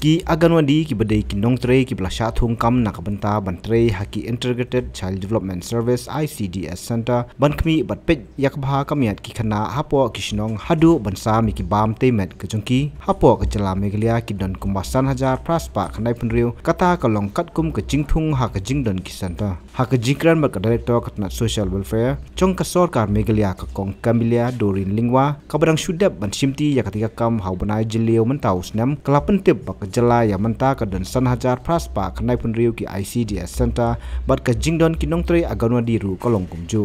Ki Anganwadi ki badai ki nongtre ki belasya thungkam nakabenta bantre haki Integrated Child Development Service ICDS Center bankmi batpet yakbha kamiat ki khana hapo kishnong hadu bansa mi ki bam temet kejungki hapo kejala Meghalaya ki don kumbasan hajar praspa khanai punriu kata kalong katkum ke jingthung ha ke jingdon ki center ha ke jingkran ba director katna social welfare chong ka sarkar Meghalaya ka kong kamilia dorin Lyngwa kabadang syudap ban simti yakatika kam haubanai jilio mentau snam kelapentip ba kejala ya menta ka don san hajar praspa khanai punriu ki ICDS center bat ka jingdon ki nongtre Anganwadi ru kolong kumju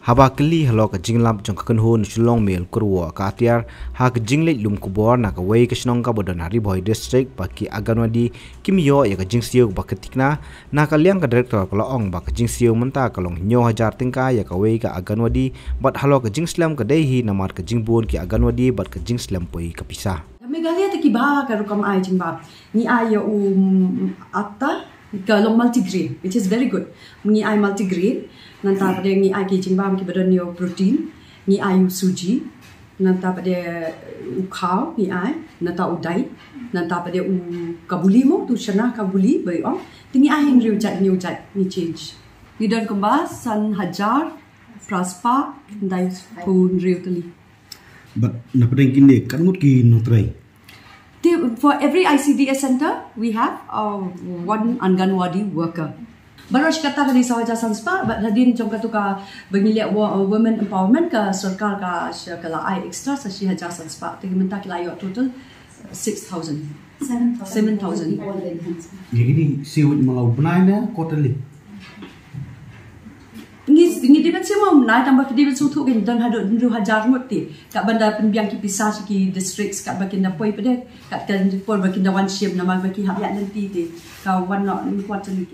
haba keli halo ka jinglam jong ka kanho ni Shillong Mail Kyrwoh ka Atiar ha ka jingle lum kubor na ka wei ka shnong ka bodon hari boy district ba ki Anganwadi kimyo ya ka jingsiu ba ketikna na ka liang ka director ka laong ba ka jingsiu menta ka long nyo hajar tingka ya ka wei ka Anganwadi bat halo ka jingslem ka dehi namar ka jingbun ki Anganwadi bat ka jingslem poi ka pisah Meghalaya taki bah ka rukam ai jingbab ni ai ya atta kalong multigrain which is very good ni ai multigrain nanta pada ni ai ki jingbam ki badan yo protein ni ai suji nanta pada khao ni ai nanta udai nanta pada kabuli mo tu shana kabuli bai om tingi ai hing riu jat ni change ni dan kembas san hajar praspa dai pun riu tali but na pada kini kan ngut ki notrai. For every ICDS center, we have one Anganwadi worker. Barush kata kani sahaja sanspa, but hadin jong katu ka bangiliak women empowerment ka sarkar ka kala ai extra sa si haja sanspa. Tegi menta kila yo total 6,000. 7,000. Jadi siew malau benai na quarterly. Ni debat semua menai tambah ke debat sutu kan dan hadu hajar muti kat banda penbiang ki pisah ki districts kat baginda poi pada kat kan por baginda one ship nama bagi hak nanti ti ka one not quarterly.